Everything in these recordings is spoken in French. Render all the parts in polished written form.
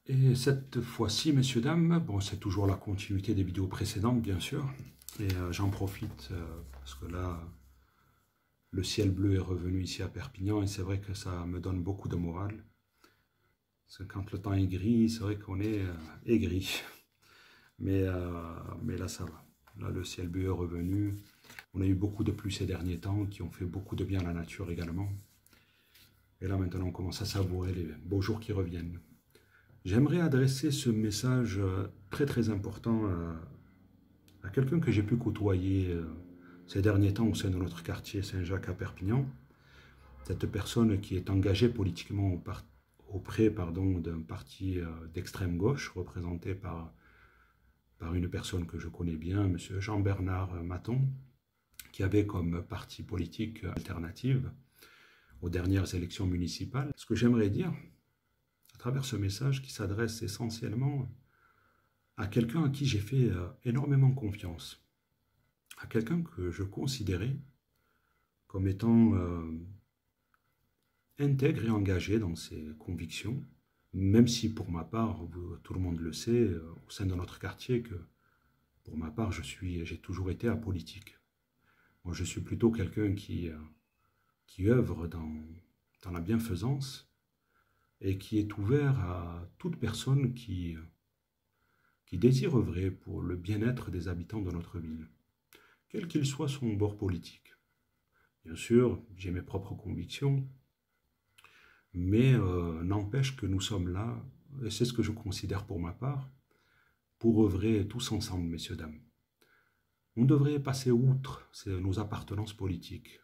Et cette fois-ci, messieurs, dames, bon, c'est toujours la continuité des vidéos précédentes, bien sûr. Et j'en profite parce que là, le ciel bleu est revenu ici à Perpignan et c'est vrai que ça me donne beaucoup de morale. Parce que quand le temps est gris, c'est vrai qu'on est aigri. Mais là, ça va. Là, le ciel bleu est revenu. On a eu beaucoup de pluie ces derniers temps qui ont fait beaucoup de bien à la nature également. Et là, maintenant, on commence à savourer les beaux jours qui reviennent. J'aimerais adresser ce message très très important à quelqu'un que j'ai pu côtoyer ces derniers temps au sein de notre quartier Saint-Jacques à Perpignan. Cette personne qui est engagée politiquement auprès d'un parti d'extrême gauche représenté par une personne que je connais bien, M. Jean-Bernard Maton, qui avait comme parti politique alternative aux dernières élections municipales. Ce que j'aimerais dire à travers ce message qui s'adresse essentiellement à quelqu'un à qui j'ai fait énormément confiance, à quelqu'un que je considérais comme étant intègre et engagé dans ses convictions, même si pour ma part, tout le monde le sait, au sein de notre quartier, que pour ma part, j'ai toujours été apolitique. Moi, je suis plutôt quelqu'un qui œuvre dans la bienfaisance et qui est ouvert à toute personne qui désire œuvrer pour le bien-être des habitants de notre ville, quel qu'il soit son bord politique. Bien sûr, j'ai mes propres convictions, mais n'empêche que nous sommes là, et c'est ce que je considère pour ma part, pour œuvrer tous ensemble, messieurs, dames. On devrait passer outre nos appartenances politiques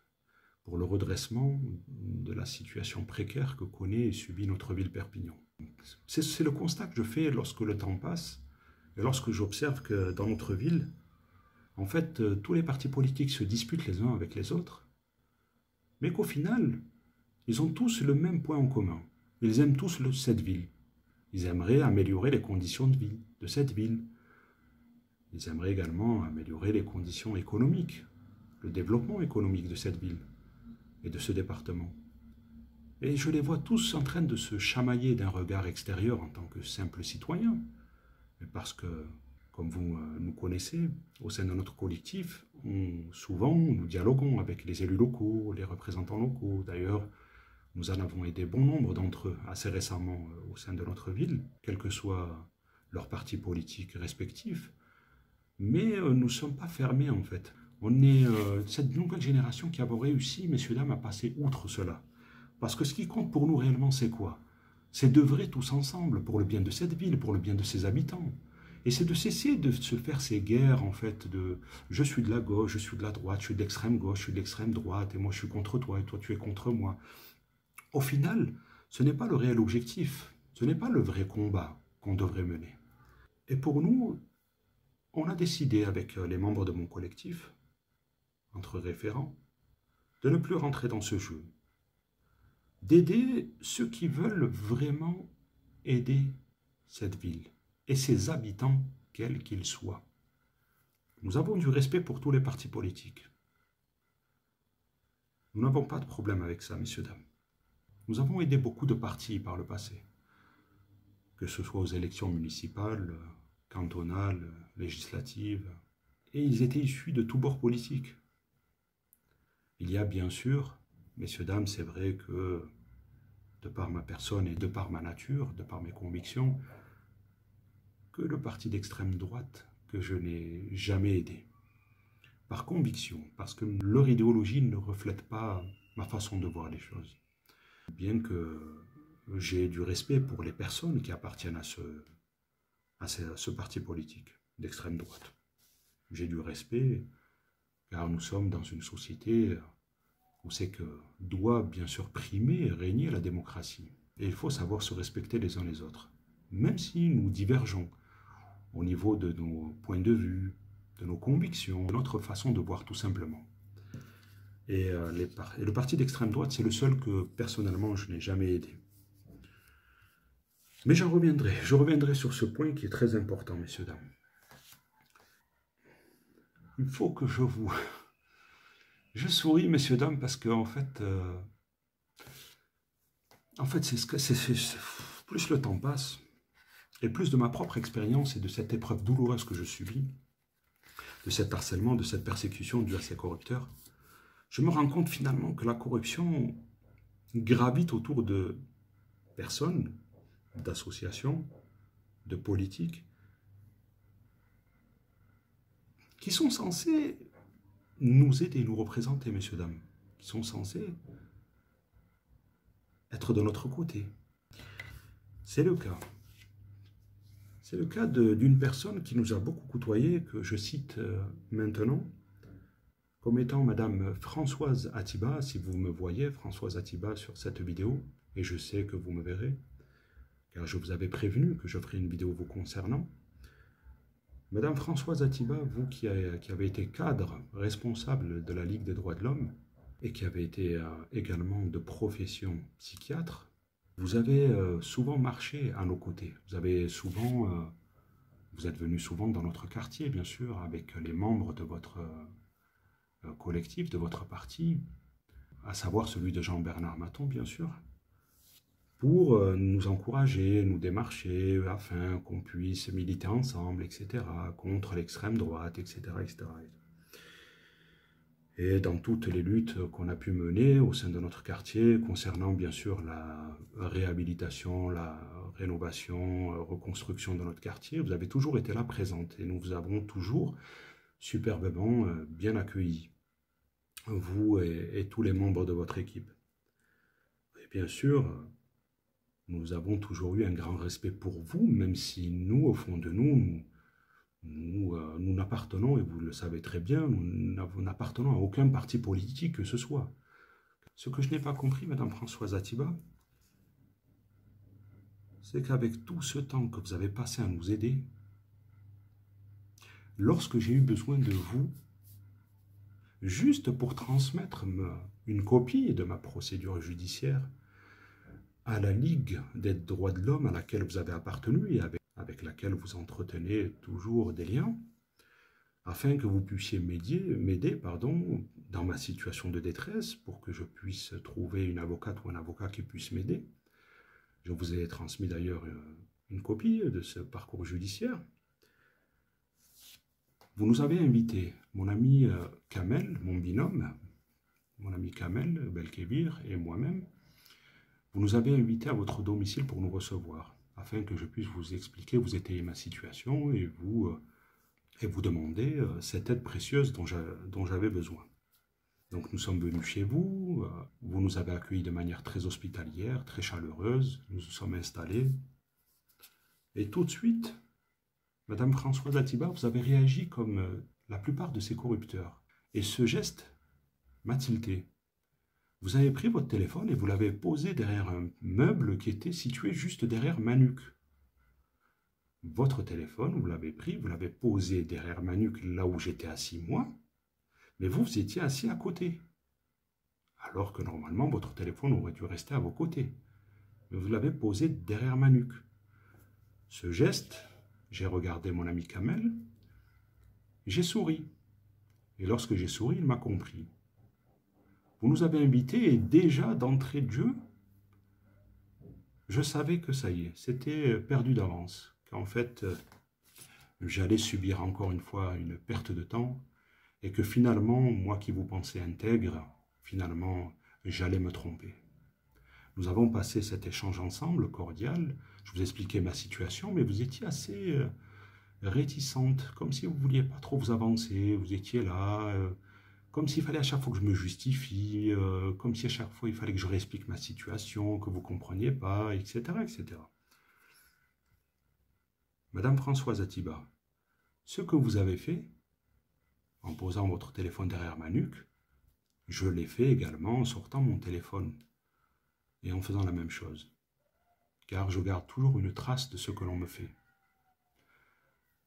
pour le redressement de la situation précaire que connaît et subit notre ville Perpignan. C'est le constat que je fais lorsque le temps passe et lorsque j'observe que dans notre ville, en fait, tous les partis politiques se disputent les uns avec les autres, mais qu'au final, ils ont tous le même point en commun. Ils aiment tous cette ville. Ils aimeraient améliorer les conditions de vie de cette ville. Ils aimeraient également améliorer les conditions économiques, le développement économique de cette ville et de ce département. Et je les vois tous en train de se chamailler d'un regard extérieur en tant que simples citoyens. Mais parce que, comme vous nous connaissez, au sein de notre collectif, souvent nous dialoguons avec les élus locaux, les représentants locaux. D'ailleurs, nous en avons aidé bon nombre d'entre eux assez récemment au sein de notre ville, quels que soient leurs partis politiques respectifs. Mais nous ne sommes pas fermés en fait. On est cette nouvelle génération qui avons réussi, messieurs, dames, à passer outre cela. Parce que ce qui compte pour nous réellement, c'est quoi? C'est d'œuvrer tous ensemble pour le bien de cette ville, pour le bien de ses habitants. Et c'est de cesser de se faire ces guerres, en fait, de je suis de la gauche, je suis de la droite, je suis de l'extrême gauche, je suis de l'extrême droite, et moi je suis contre toi, et toi tu es contre moi. Au final, ce n'est pas le réel objectif, ce n'est pas le vrai combat qu'on devrait mener. Et pour nous, on a décidé avec les membres de mon collectif, entre référents, de ne plus rentrer dans ce jeu, d'aider ceux qui veulent vraiment aider cette ville et ses habitants, quels qu'ils soient. Nous avons du respect pour tous les partis politiques. Nous n'avons pas de problème avec ça, messieurs, dames. Nous avons aidé beaucoup de partis par le passé, que ce soit aux élections municipales, cantonales, législatives, et ils étaient issus de tous bords politiques. Il y a bien sûr, messieurs, dames, c'est vrai que de par ma personne et de par ma nature, de par mes convictions, que le parti d'extrême droite que je n'ai jamais aidé. Par conviction, parce que leur idéologie ne reflète pas ma façon de voir les choses. Bien que j'ai du respect pour les personnes qui appartiennent à ce parti politique d'extrême droite. J'ai du respect car nous sommes dans une société où c'est que doit bien sûr primer et régner la démocratie. Et il faut savoir se respecter les uns les autres, même si nous divergeons au niveau de nos points de vue, de nos convictions, de notre façon de voir tout simplement. Et le parti d'extrême droite, c'est le seul que personnellement je n'ai jamais aidé. Mais je reviendrai sur ce point qui est très important, messieurs, dames. Il faut que je vous... Je souris, messieurs, dames, parce que en fait, plus le temps passe, et plus de ma propre expérience et de cette épreuve douloureuse que je subis, de cet harcèlement, de cette persécution due à ces corrupteurs, je me rends compte finalement que la corruption gravite autour de personnes, d'associations, de politiques, qui sont censés nous aider, nous représenter, messieurs, dames, qui sont censés être de notre côté. C'est le cas. C'est le cas d'une personne qui nous a beaucoup côtoyés, que je cite maintenant, comme étant Madame Françoise Atiba. Si vous me voyez, Françoise Atiba, sur cette vidéo, et je sais que vous me verrez, car je vous avais prévenu que je ferai une vidéo vous concernant. Madame Françoise Atiba, vous qui avez été cadre responsable de la Ligue des droits de l'homme, et qui avez été également de profession psychiatre, vous avez souvent marché à nos côtés. Vous êtes venu souvent dans notre quartier, bien sûr, avec les membres de votre collectif, de votre parti, à savoir celui de Jean-Bernard Maton, bien sûr, pour nous encourager, nous démarcher, afin qu'on puisse militer ensemble, etc., contre l'extrême droite, etc., etc. Et dans toutes les luttes qu'on a pu mener au sein de notre quartier, concernant bien sûr la réhabilitation, la rénovation, reconstruction de notre quartier, vous avez toujours été là présente et nous vous avons toujours superbement bien accueillis, vous et tous les membres de votre équipe. Et bien sûr, nous avons toujours eu un grand respect pour vous, même si nous, au fond de nous n'appartenons, et vous le savez très bien, nous n'appartenons à aucun parti politique que ce soit. Ce que je n'ai pas compris, Madame Françoise Atiba, c'est qu'avec tout ce temps que vous avez passé à nous aider, lorsque j'ai eu besoin de vous, juste pour transmettre une copie de ma procédure judiciaire à la Ligue des droits de l'homme à laquelle vous avez appartenu et avec laquelle vous entretenez toujours des liens, afin que vous puissiez m'aider dans ma situation de détresse, pour que je puisse trouver une avocate ou un avocat qui puisse m'aider. Je vous ai transmis d'ailleurs une copie de ce parcours judiciaire. Vous nous avez invité, mon ami Kamel, mon binôme, mon ami Kamel Belkébir et moi-même, vous nous avez invités à votre domicile pour nous recevoir, afin que je puisse vous expliquer, vous étayer ma situation et vous demander cette aide précieuse dont j'avais besoin. Donc nous sommes venus chez vous, vous nous avez accueillis de manière très hospitalière, très chaleureuse, nous nous sommes installés. Et tout de suite, Madame Françoise Atiba, vous avez réagi comme la plupart de ces corrupteurs. Et ce geste m'a tilté. Vous avez pris votre téléphone et vous l'avez posé derrière un meuble qui était situé juste derrière ma nuque. Votre téléphone, vous l'avez pris, vous l'avez posé derrière ma nuque, là où j'étais assis moi, mais vous étiez assis à côté. Alors que normalement, votre téléphone aurait dû rester à vos côtés. Mais vous l'avez posé derrière ma nuque. Ce geste, j'ai regardé mon ami Kamel, j'ai souri. Et lorsque j'ai souri, il m'a compris. Vous nous avez invités et déjà d'entrée de jeu, je savais que ça y est, c'était perdu d'avance. Qu'en fait, j'allais subir encore une fois une perte de temps et que finalement, moi qui vous pensais intègre, finalement, j'allais me tromper. Nous avons passé cet échange ensemble, cordial. Je vous expliquais ma situation, mais vous étiez assez réticente, comme si vous ne vouliez pas trop vous avancer. Vous étiez là, comme s'il fallait à chaque fois que je me justifie, comme si à chaque fois il fallait que je réexplique ma situation, que vous ne compreniez pas, etc., etc. Madame Françoise Atiba, ce que vous avez fait, en posant votre téléphone derrière ma nuque, je l'ai fait également en sortant mon téléphone et en faisant la même chose, car je garde toujours une trace de ce que l'on me fait.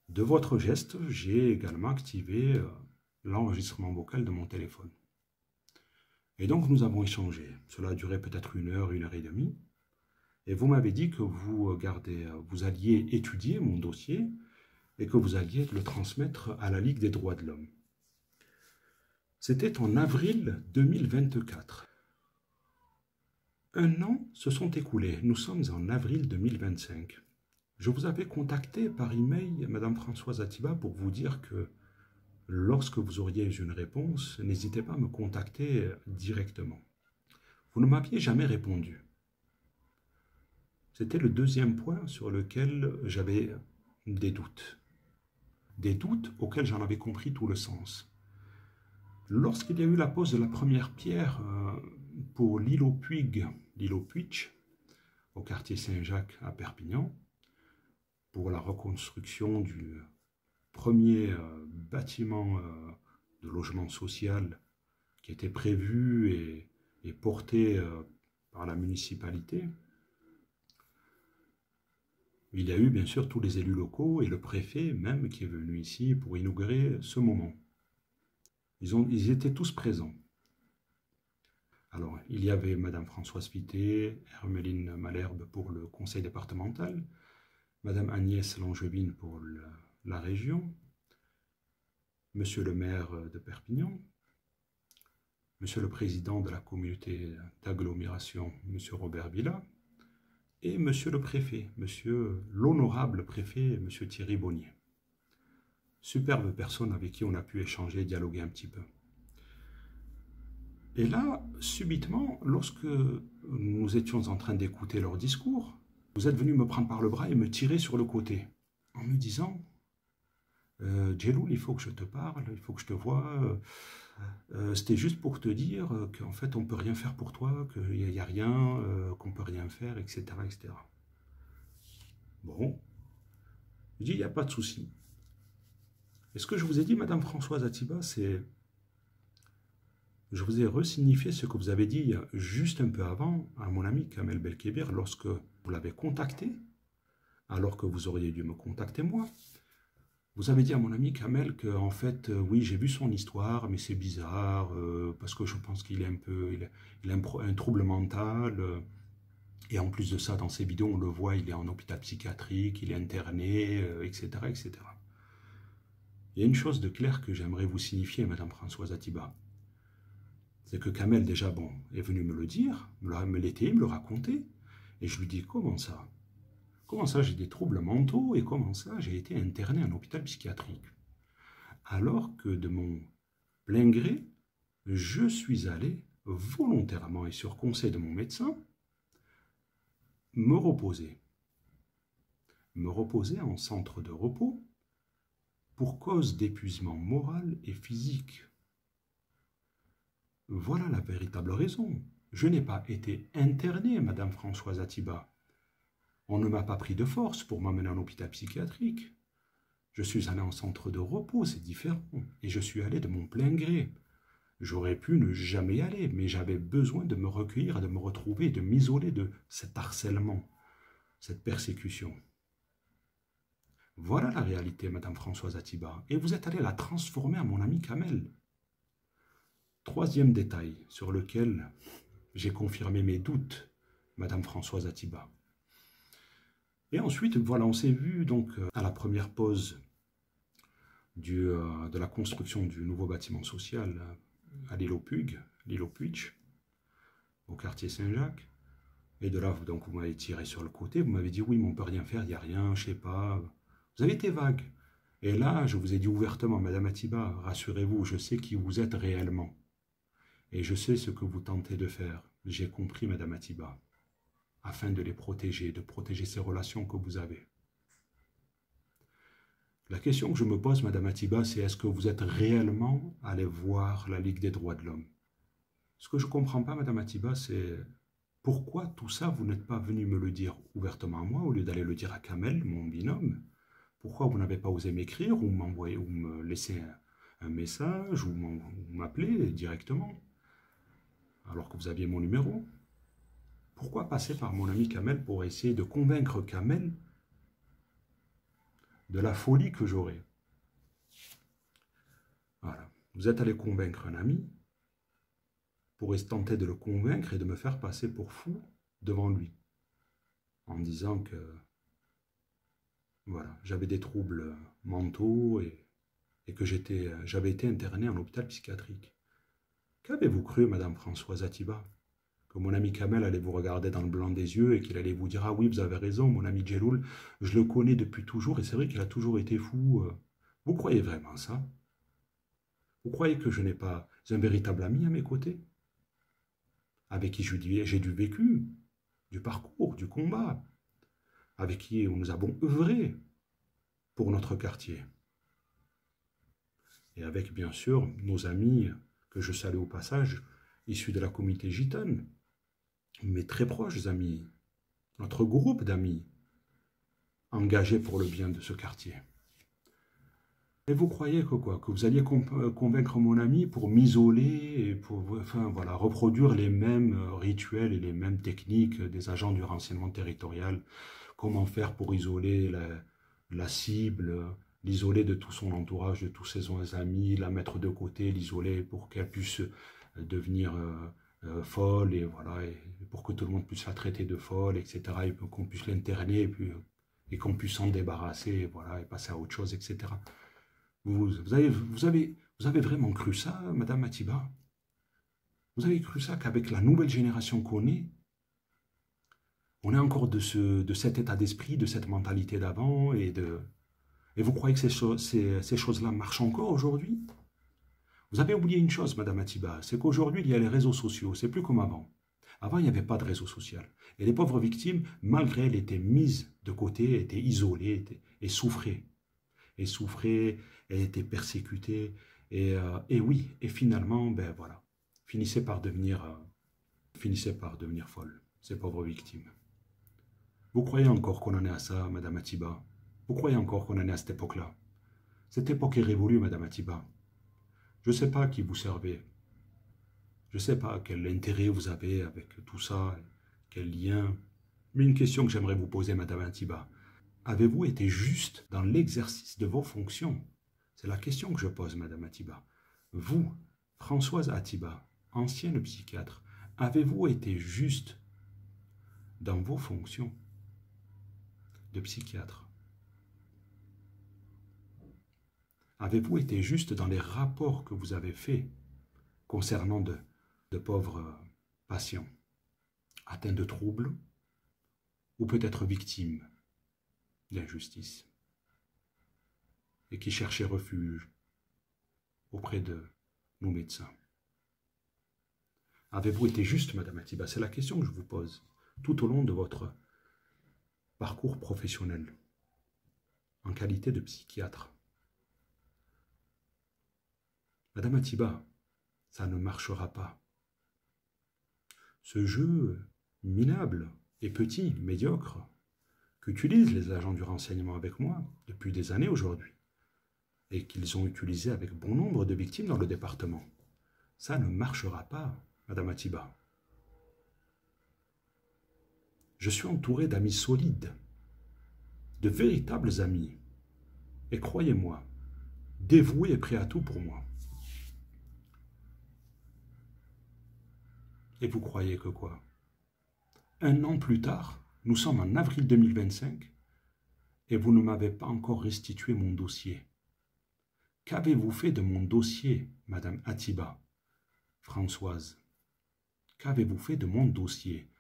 De votre geste, j'ai également activé l'enregistrement vocal de mon téléphone. Et donc nous avons échangé. Cela a duré peut-être 1 heure, 1 heure et demie. Et vous m'avez dit que vous alliez étudier mon dossier et que vous alliez le transmettre à la Ligue des droits de l'homme. C'était en avril 2024. 1 an se sont écoulés. Nous sommes en avril 2025. Je vous avais contacté par email, Madame Françoise Atiba, pour vous dire que lorsque vous auriez une réponse, n'hésitez pas à me contacter directement. Vous ne m'aviez jamais répondu. C'était le deuxième point sur lequel j'avais des doutes. Des doutes auxquels j'en avais compris tout le sens. Lorsqu'il y a eu la pose de la première pierre pour l'îlot Puig, l'îlot Puig, au quartier Saint-Jacques à Perpignan, pour la reconstruction du premier bâtiment de logement social qui était prévu et porté par la municipalité, il y a eu bien sûr tous les élus locaux et le préfet même qui est venu ici pour inaugurer ce moment. Ils étaient tous présents. Alors, il y avait Madame Françoise Fité, Hermeline Malherbe pour le conseil départemental, Madame Agnès Langevin pour la région, Monsieur le maire de Perpignan, Monsieur le président de la communauté d'agglomération, Monsieur Robert Villa, et Monsieur le préfet, Monsieur l'honorable préfet, Monsieur Thierry Bonnier. Superbe personne avec qui on a pu échanger, dialoguer un petit peu. Et là, subitement, lorsque nous étions en train d'écouter leur discours, vous êtes venu me prendre par le bras et me tirer sur le côté, en me disant « Djeloul, il faut que je te parle, il faut que je te voie. C'était juste pour te dire qu'en fait, on ne peut rien faire pour toi, qu'il n'y a rien, qu'on ne peut rien faire, etc. etc. » Bon, je dis « Il n'y a pas de souci. » Et ce que je vous ai dit, Madame Françoise Atiba, c'est... Je vous ai resignifié ce que vous avez dit juste un peu avant à mon ami Kamel Belkébir lorsque vous l'avez contacté, alors que vous auriez dû me contacter moi. Vous avez dit à mon ami Kamel que, en fait, oui, j'ai vu son histoire, mais c'est bizarre, parce que je pense qu'il est un peu, il a un trouble mental, et en plus de ça, dans ses vidéos, on le voit, il est en hôpital psychiatrique, il est interné, etc., etc. Il y a une chose de claire que j'aimerais vous signifier, Madame Françoise Atiba. C'est que Kamel, déjà, bon, est venu me le dire, me l'étayer, me le raconter, et je lui dis, comment ça? Comment ça, j'ai des troubles mentaux, et comment ça, j'ai été interné en hôpital psychiatrique? Alors que de mon plein gré, je suis allé volontairement et sur conseil de mon médecin, me reposer en centre de repos pour cause d'épuisement moral et physique. Voilà la véritable raison. Je n'ai pas été interné, Madame Françoise Atiba. On ne m'a pas pris de force pour m'amener en hôpital psychiatrique. Je suis allé en centre de repos, c'est différent. Et je suis allé de mon plein gré. J'aurais pu ne jamais y aller, mais j'avais besoin de me recueillir, de me retrouver, de m'isoler de cet harcèlement, cette persécution. Voilà la réalité, Madame Françoise Atiba. Et vous êtes allé la transformer à mon ami Kamel. Troisième détail sur lequel j'ai confirmé mes doutes, Madame Françoise Atiba. Et ensuite, voilà, on s'est vu donc à la première pause de la construction du nouveau bâtiment social à l'îlot Puig, au quartier Saint-Jacques. Et de là, donc, vous m'avez tiré sur le côté, vous m'avez dit, oui, mais on ne peut rien faire, il n'y a rien, je ne sais pas. Vous avez été vague. Et là, je vous ai dit ouvertement, Madame Atiba, rassurez-vous, je sais qui vous êtes réellement. Et je sais ce que vous tentez de faire. J'ai compris, Madame Atiba, afin de les protéger, de protéger ces relations que vous avez. La question que je me pose, Madame Atiba, c'est est-ce que vous êtes réellement allé voir la Ligue des droits de l'homme? Ce que je ne comprends pas, Madame Atiba, c'est pourquoi tout ça, vous n'êtes pas venu me le dire ouvertement à moi, au lieu d'aller le dire à Kamel, mon binôme? Pourquoi vous n'avez pas osé m'écrire ou m'envoyer ou me laisser un message ou m'appeler directement, alors que vous aviez mon numéro? Pourquoi passer par mon ami Kamel pour essayer de convaincre Kamel de la folie que j'aurais? Voilà. Vous êtes allé convaincre un ami pour tenter de le convaincre et de me faire passer pour fou devant lui, en disant que voilà, j'avais des troubles mentaux et que j'avais été interné en hôpital psychiatrique. Qu'avez-vous cru, Madame Françoise Atiba? que mon ami Kamel allait vous regarder dans le blanc des yeux et qu'il allait vous dire « Ah oui, vous avez raison, mon ami Djeloul, je le connais depuis toujours et c'est vrai qu'il a toujours été fou. » Vous croyez vraiment ça? Vous croyez que je n'ai pas un véritable ami à mes côtés? Avec qui j'ai du vécu, du parcours, du combat, avec qui nous avons œuvré pour notre quartier. Et avec, bien sûr, nos amis que je salue au passage, issus de la communauté gitane, mes très proches amis, notre groupe d'amis, engagés pour le bien de ce quartier. Et vous croyez que quoi? Que vous alliez convaincre mon ami pour m'isoler et pour enfin, voilà, reproduire les mêmes rituels et les mêmes techniques des agents du renseignement territorial? Comment faire pour isoler la cible, l'isoler de tout son entourage, de tous ses amis, la mettre de côté, l'isoler pour qu'elle puisse devenir folle, et voilà, et pour que tout le monde puisse la traiter de folle, etc., et qu'on puisse l'interner, et qu'on puisse s'en débarrasser, voilà, et passer à autre chose, etc. Vous avez vraiment cru ça, Madame Matiba? Vous avez cru ça qu'avec la nouvelle génération qu'on est, on est encore de cet état d'esprit, de cette mentalité d'avant, et vous croyez que ces choses-là marchent encore aujourd'hui? Vous avez oublié une chose, Madame Atiba, c'est qu'aujourd'hui, il y a les réseaux sociaux, c'est plus comme avant. Avant, il n'y avait pas de réseau social. Et les pauvres victimes, malgré elles, étaient mises de côté, étaient isolées, et souffraient. Et souffraient, elles étaient persécutées, et oui, et finalement, ben voilà, finissaient par devenir folles, ces pauvres victimes. Vous croyez encore qu'on en est à ça, Madame Atiba? Vous croyez encore qu'on en est à cette époque-là? Cette époque est révolue, Madame Atiba. Je ne sais pas à qui vous servez. Je ne sais pas quel intérêt vous avez avec tout ça, quel lien. Mais une question que j'aimerais vous poser, Madame Atiba. Avez-vous été juste dans l'exercice de vos fonctions? C'est la question que je pose, Madame Atiba. Vous, Françoise Atiba, ancienne psychiatre, avez-vous été juste dans vos fonctions de psychiatre? Avez-vous été juste dans les rapports que vous avez faits concernant de pauvres patients atteints de troubles ou peut-être victimes d'injustice et qui cherchaient refuge auprès de nos médecins? Avez-vous été juste, Madame Atiba? C'est la question que je vous pose tout au long de votre parcours professionnel en qualité de psychiatre. Madame Atiba, ça ne marchera pas. Ce jeu minable et petit, médiocre, qu'utilisent les agents du renseignement avec moi depuis des années aujourd'hui, et qu'ils ont utilisé avec bon nombre de victimes dans le département, ça ne marchera pas, Madame Atiba. Je suis entouré d'amis solides, de véritables amis, et croyez-moi, dévoués et prêts à tout pour moi. Et vous croyez que quoi? Un an plus tard, nous sommes en avril 2025, et vous ne m'avez pas encore restitué mon dossier. Qu'avez-vous fait de mon dossier, Madame Atiba, Françoise? Qu'avez-vous fait de mon dossier?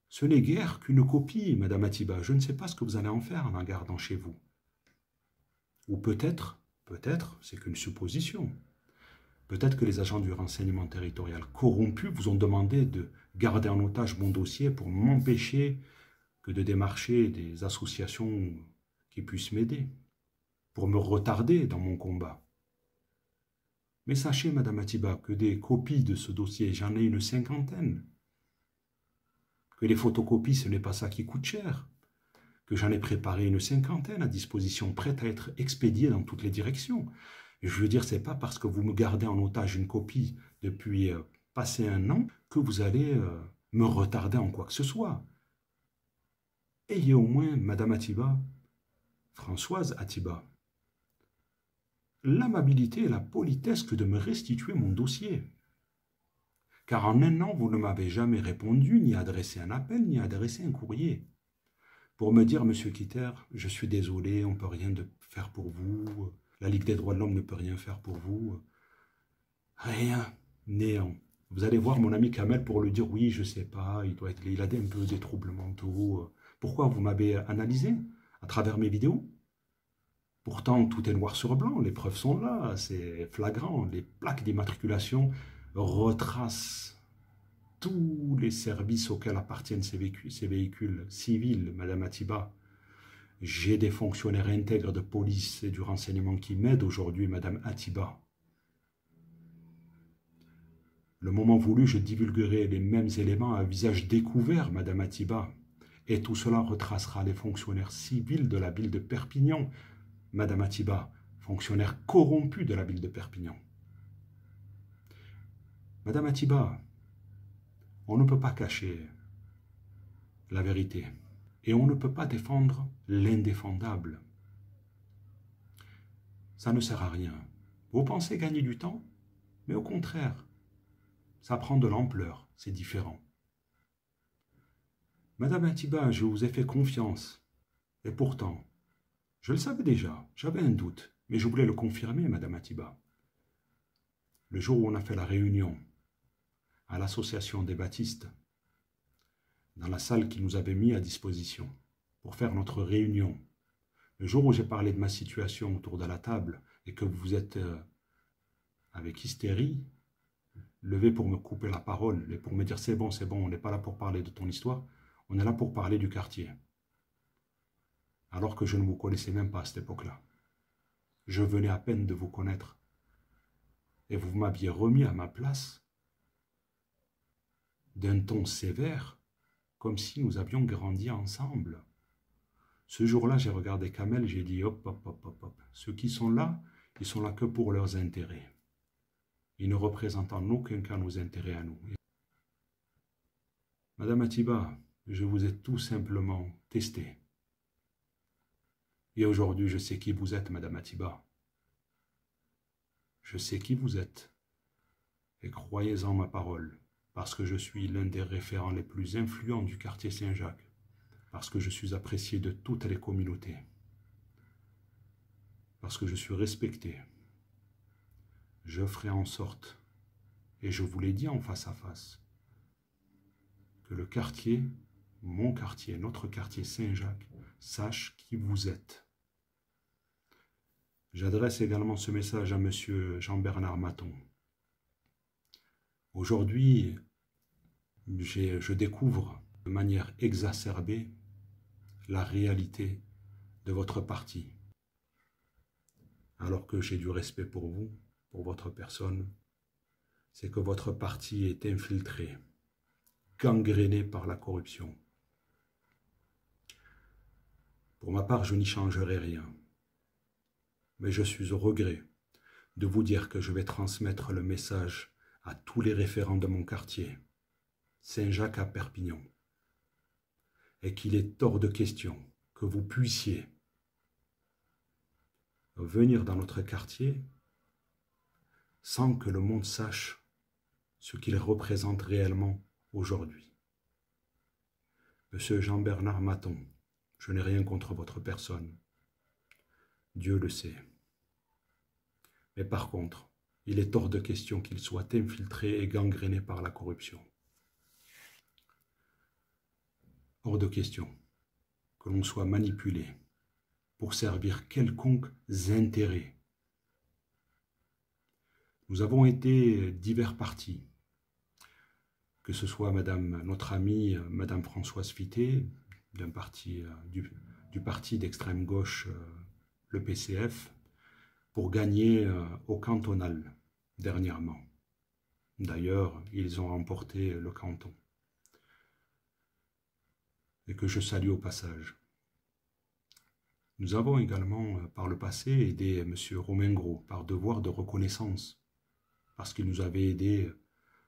Ce n'est guère qu'une copie, Madame Atiba. Je ne sais pas ce que vous allez en faire en la gardant chez vous. Ou peut-être, c'est qu'une supposition. Peut-être que les agents du renseignement territorial corrompus vous ont demandé de garder en otage mon dossier pour m'empêcher que de démarcher des associations qui puissent m'aider, pour me retarder dans mon combat. Mais sachez, Madame Atiba, que des copies de ce dossier, j'en ai une 50aine. Que les photocopies, ce n'est pas ça qui coûte cher. Que j'en ai préparé une 50aine à disposition, prête à être expédiée dans toutes les directions. Et je veux dire, c'est pas parce que vous me gardez en otage une copie depuis passé un an que vous allez me retarder en quoi que ce soit. Ayez au moins, Madame Atiba, Françoise Atiba, l'amabilité et la politesse que de me restituer mon dossier. Car en un an, vous ne m'avez jamais répondu, ni adressé un appel, ni adressé un courrier. Pour me dire, Monsieur Kitter, je suis désolé, on ne peut rien faire pour vous, la Ligue des droits de l'homme ne peut rien faire pour vous. Rien, néant. Vous allez voir mon ami Kamel pour lui dire, oui, je sais pas, il a un peu des troubles mentaux. Pourquoi vous m'avez analysé à travers mes vidéos? Pourtant, tout est noir sur blanc, les preuves sont là, c'est flagrant. Les plaques d'immatriculation retracent tous les services auxquels appartiennent ces véhicules civils, Madame Atiba. J'ai des fonctionnaires intègres de police et du renseignement qui m'aident aujourd'hui, Madame Atiba. Le moment voulu, je divulguerai les mêmes éléments à visage découvert, Madame Atiba. Et tout cela retracera les fonctionnaires civils de la ville de Perpignan, Madame Atiba, fonctionnaire corrompu de la ville de Perpignan. Madame Atiba, on ne peut pas cacher la vérité et on ne peut pas défendre l'indéfendable. Ça ne sert à rien. Vous pensez gagner du temps, mais au contraire, ça prend de l'ampleur, c'est différent. Madame Atiba, je vous ai fait confiance et pourtant, je le savais déjà, j'avais un doute, mais je voulais le confirmer, Madame Atiba. Le jour où on a fait la réunion à l'association des Baptistes, dans la salle qui nous avait mis à disposition pour faire notre réunion, le jour où j'ai parlé de ma situation autour de la table et que vous êtes avec hystérie, levé pour me couper la parole et pour me dire c'est bon, on n'est pas là pour parler de ton histoire, on est là pour parler du quartier. Alors que je ne vous connaissais même pas à cette époque-là. Je venais à peine de vous connaître. Et vous m'aviez remis à ma place d'un ton sévère, comme si nous avions grandi ensemble. Ce jour-là, j'ai regardé Kamel, j'ai dit hop, hop, hop, hop, hop. Ceux qui sont là, ils sont là que pour leurs intérêts. Ils ne représentent en aucun cas nos intérêts à nous. Madame Atiba, je vous ai tout simplement testé. Et aujourd'hui, je sais qui vous êtes, Madame Atiba. Je sais qui vous êtes. Et croyez-en ma parole, parce que je suis l'un des référents les plus influents du quartier Saint-Jacques, parce que je suis apprécié de toutes les communautés, parce que je suis respecté. Je ferai en sorte, et je vous l'ai dit en face à face, que le quartier, mon quartier, notre quartier Saint-Jacques, sache qui vous êtes. J'adresse également ce message à Monsieur Jean-Bernard Maton. Aujourd'hui, je découvre de manière exacerbée la réalité de votre parti. Alors que j'ai du respect pour vous, pour votre personne, c'est que votre parti est infiltré, gangréné par la corruption. Pour ma part, je n'y changerai rien. Mais je suis au regret de vous dire que je vais transmettre le message à tous les référents de mon quartier, Saint-Jacques à Perpignan, et qu'il est hors de question que vous puissiez venir dans notre quartier sans que le monde sache ce qu'il représente réellement aujourd'hui. Monsieur Jean-Bernard Maton, je n'ai rien contre votre personne. Dieu le sait. Mais par contre, il est hors de question qu'il soit infiltré et gangréné par la corruption. Hors de question que l'on soit manipulé pour servir quelconques intérêts. Nous avons été divers partis, que ce soit notre amie Madame Françoise Fité, du parti d'extrême gauche, le PCF, pour gagner au cantonal dernièrement. D'ailleurs, ils ont remporté le canton. Et que je salue au passage. Nous avons également, par le passé, aidé M. Romain Gros par devoir de reconnaissance, parce qu'il nous avait aidés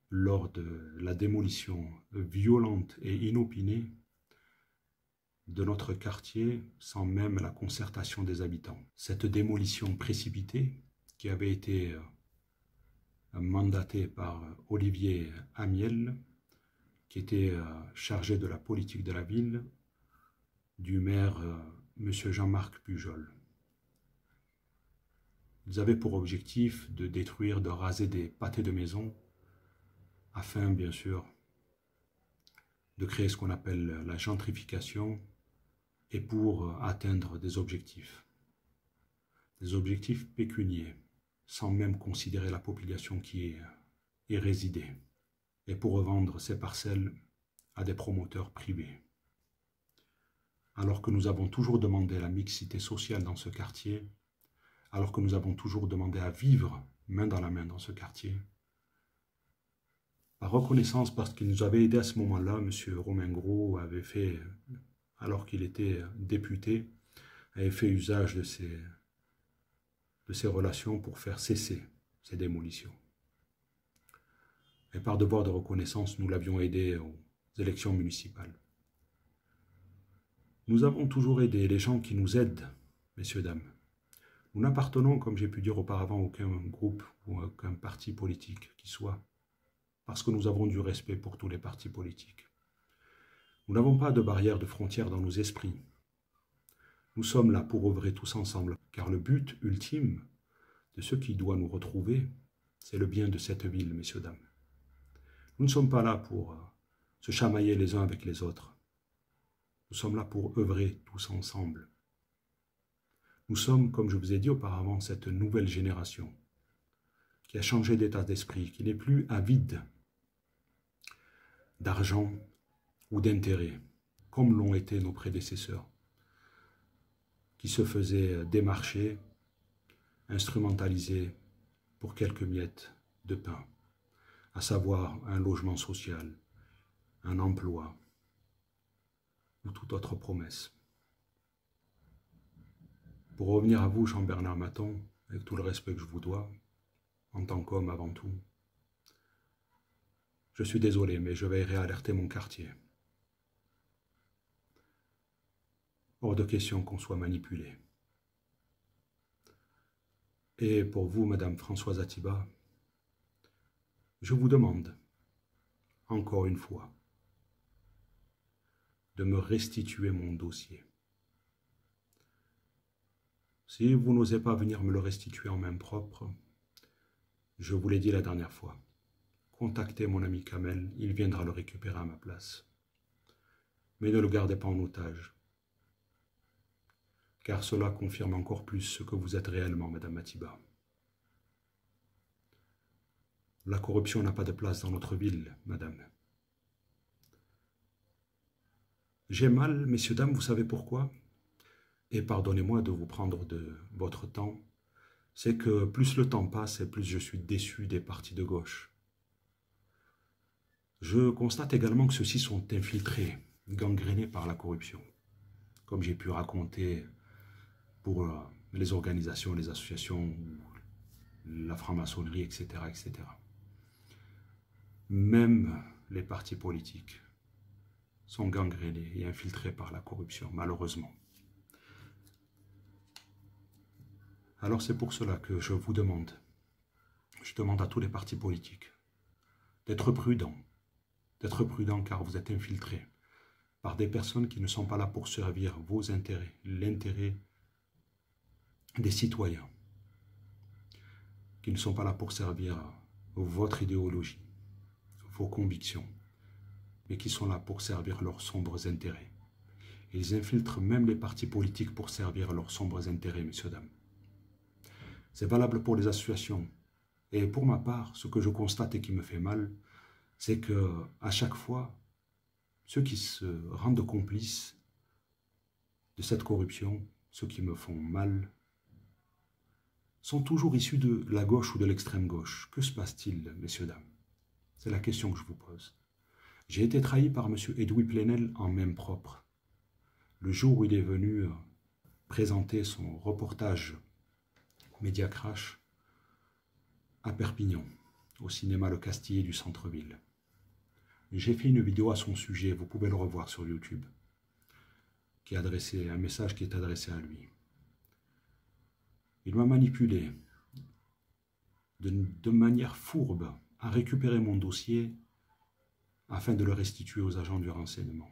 lors de la démolition violente et inopinée de notre quartier sans même la concertation des habitants. Cette démolition précipitée qui avait été mandatée par Olivier Amiel, qui était chargé de la politique de la ville, du maire M. Jean-Marc Pujol. Ils avaient pour objectif de détruire, de raser des pâtés de maison afin, bien sûr, de créer ce qu'on appelle la gentrification et pour atteindre des objectifs pécuniaires, sans même considérer la population qui y résidait, et pour revendre ces parcelles à des promoteurs privés. Alors que nous avons toujours demandé la mixité sociale dans ce quartier, alors que nous avons toujours demandé à vivre main dans la main dans ce quartier, par reconnaissance, parce qu'il nous avait aidé à ce moment-là, M. Romain Gros avait fait, alors qu'il était député, avait fait usage de ces relations pour faire cesser ces démolitions. Et par devoir de reconnaissance, nous l'avions aidé aux élections municipales. Nous avons toujours aidé les gens qui nous aident, messieurs, dames. Nous n'appartenons, comme j'ai pu dire auparavant, à aucun groupe ou à aucun parti politique qui soit, parce que nous avons du respect pour tous les partis politiques. Nous n'avons pas de barrière de frontières dans nos esprits. Nous sommes là pour œuvrer tous ensemble, car le but ultime de ce qui doit nous retrouver, c'est le bien de cette ville, messieurs, dames. Nous ne sommes pas là pour se chamailler les uns avec les autres. Nous sommes là pour œuvrer tous ensemble. Nous sommes, comme je vous ai dit auparavant, cette nouvelle génération qui a changé d'état d'esprit, qui n'est plus avide d'argent ou d'intérêt, comme l'ont été nos prédécesseurs, qui se faisaient démarcher, instrumentaliser pour quelques miettes de pain, à savoir un logement social, un emploi ou toute autre promesse. Pour revenir à vous, Jean-Bernard Maton, avec tout le respect que je vous dois, en tant qu'homme avant tout, je suis désolé, mais je vais réalerter mon quartier. Hors de question qu'on soit manipulé. Et pour vous, Madame Françoise Atiba, je vous demande, encore une fois, de me restituer mon dossier. Si vous n'osez pas venir me le restituer en main propre, je vous l'ai dit la dernière fois, contactez mon ami Kamel, il viendra le récupérer à ma place. Mais ne le gardez pas en otage, car cela confirme encore plus ce que vous êtes réellement, Madame Atiba. La corruption n'a pas de place dans notre ville, Madame. J'ai mal, messieurs, dames, vous savez pourquoi? Et pardonnez-moi de vous prendre de votre temps, c'est que plus le temps passe et plus je suis déçu des partis de gauche. Je constate également que ceux-ci sont infiltrés, gangrénés par la corruption, comme j'ai pu raconter pour les organisations, les associations, la franc-maçonnerie, etc., etc. Même les partis politiques sont gangrénés et infiltrés par la corruption, malheureusement. Alors c'est pour cela que je vous demande, je demande à tous les partis politiques d'être prudents car vous êtes infiltrés par des personnes qui ne sont pas là pour servir vos intérêts, l'intérêt des citoyens, qui ne sont pas là pour servir votre idéologie, vos convictions, mais qui sont là pour servir leurs sombres intérêts. Ils infiltrent même les partis politiques pour servir leurs sombres intérêts, messieurs, dames. C'est valable pour les associations. Et pour ma part, ce que je constate et qui me fait mal, c'est que à chaque fois, ceux qui se rendent complices de cette corruption, ceux qui me font mal, sont toujours issus de la gauche ou de l'extrême gauche. Que se passe-t-il, messieurs, dames? C'est la question que je vous pose. J'ai été trahi par M. Edoui Plenel en main propre. Le jour où il est venu présenter son reportage Média Crash à Perpignan, au cinéma Le Castillet du centre-ville. J'ai fait une vidéo à son sujet, vous pouvez le revoir sur YouTube, qui est adressé, un message qui est adressé à lui. Il m'a manipulé de manière fourbe à récupérer mon dossier afin de le restituer aux agents du renseignement.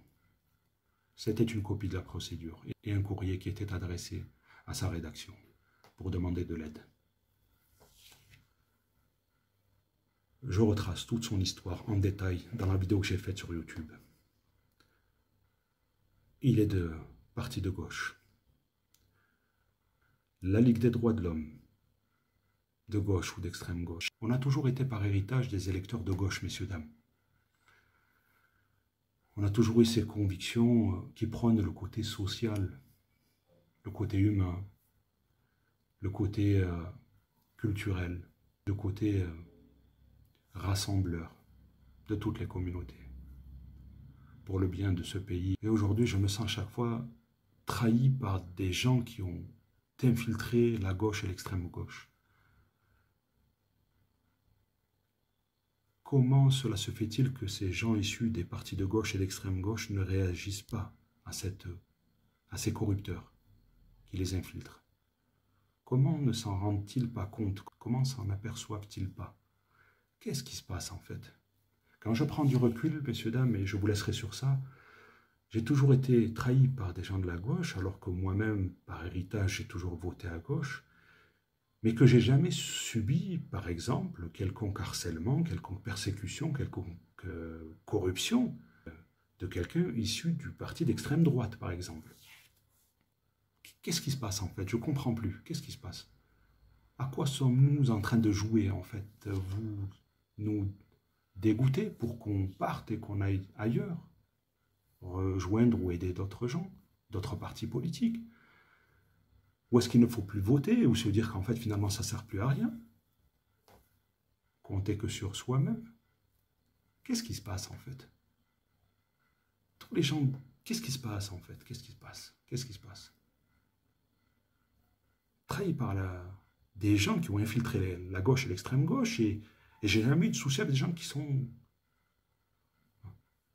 C'était une copie de la procédure et un courrier qui était adressé à sa rédaction pour demander de l'aide. Je retrace toute son histoire en détail dans la vidéo que j'ai faite sur YouTube. Il est de parti de gauche. La Ligue des droits de l'homme, de gauche ou d'extrême gauche. On a toujours été par héritage des électeurs de gauche, messieurs, dames. On a toujours eu ces convictions qui prônent le côté social, le côté humain, le côté culturel, le côté rassembleur de toutes les communautés, pour le bien de ce pays. Et aujourd'hui, je me sens chaque fois trahi par des gens qui ont infiltré la gauche et l'extrême gauche. Comment cela se fait-il que ces gens issus des partis de gauche et d'extrême gauche ne réagissent pas à ces corrupteurs qui les infiltrent? Comment ne s'en rendent-ils pas compte? Comment s'en aperçoivent-ils pas? Qu'est-ce qui se passe en fait? Quand je prends du recul, messieurs, dames, et je vous laisserai sur ça, j'ai toujours été trahi par des gens de la gauche, alors que moi-même, par héritage, j'ai toujours voté à gauche, mais que j'ai jamais subi, par exemple, quelconque harcèlement, quelconque persécution, quelconque corruption de quelqu'un issu du parti d'extrême droite, par exemple. Qu'est-ce qui se passe en fait? Je ne comprends plus. Qu'est-ce qui se passe? À quoi sommes-nous en train de jouer en fait? Vous nous dégoûtez pour qu'on parte et qu'on aille ailleurs, rejoindre ou aider d'autres gens, d'autres partis politiques? Ou est-ce qu'il ne faut plus voter ou se dire qu'en fait finalement ça ne sert plus à rien? Compter que sur soi-même? Qu'est-ce qui se passe en fait? Tous les gens, qu'est-ce qui se passe en fait? Qu'est-ce qui se passe? Qu'est-ce qui se passe? Trahi par des gens qui ont infiltré la gauche et l'extrême gauche, et j'ai jamais eu de souci avec des gens qui sont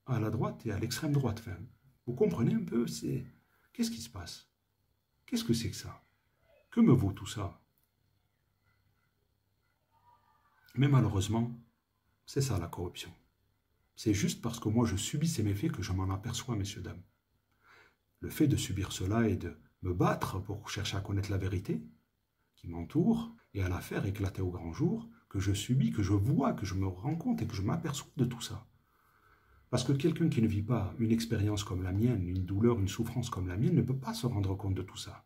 à la droite et à l'extrême droite. Enfin, vous comprenez un peu, qu'est-ce qui se passe? Qu'est-ce que c'est que ça? Que me vaut tout ça? Mais malheureusement, c'est ça la corruption. C'est juste parce que moi je subis ces méfaits que je m'en aperçois, messieurs, dames. Le fait de subir cela et de me battre pour chercher à connaître la vérité qui m'entoure et à la faire éclater au grand jour, que je subis, que je vois, que je me rends compte et que je m'aperçois de tout ça. Parce que quelqu'un qui ne vit pas une expérience comme la mienne, une douleur, une souffrance comme la mienne, ne peut pas se rendre compte de tout ça.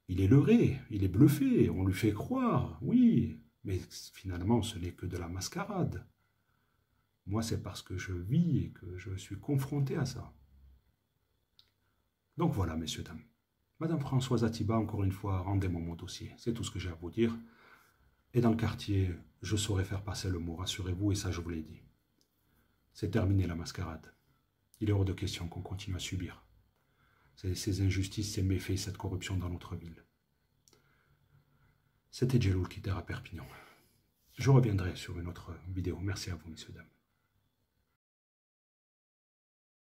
Il est leurré, il est bluffé, on lui fait croire, oui, mais finalement ce n'est que de la mascarade. Moi, c'est parce que je vis et que je suis confronté à ça. Donc voilà, messieurs, dames. Madame Françoise Atiba, encore une fois, rendez-moi mon dossier. C'est tout ce que j'ai à vous dire. Et dans le quartier, je saurai faire passer le mot, rassurez-vous, et ça je vous l'ai dit. C'est terminé la mascarade. Il est hors de question qu'on continue à subir ces injustices, ces méfaits, cette corruption dans notre ville. C'était Djeloul Kiter à Perpignan. Je reviendrai sur une autre vidéo. Merci à vous, messieurs, dames.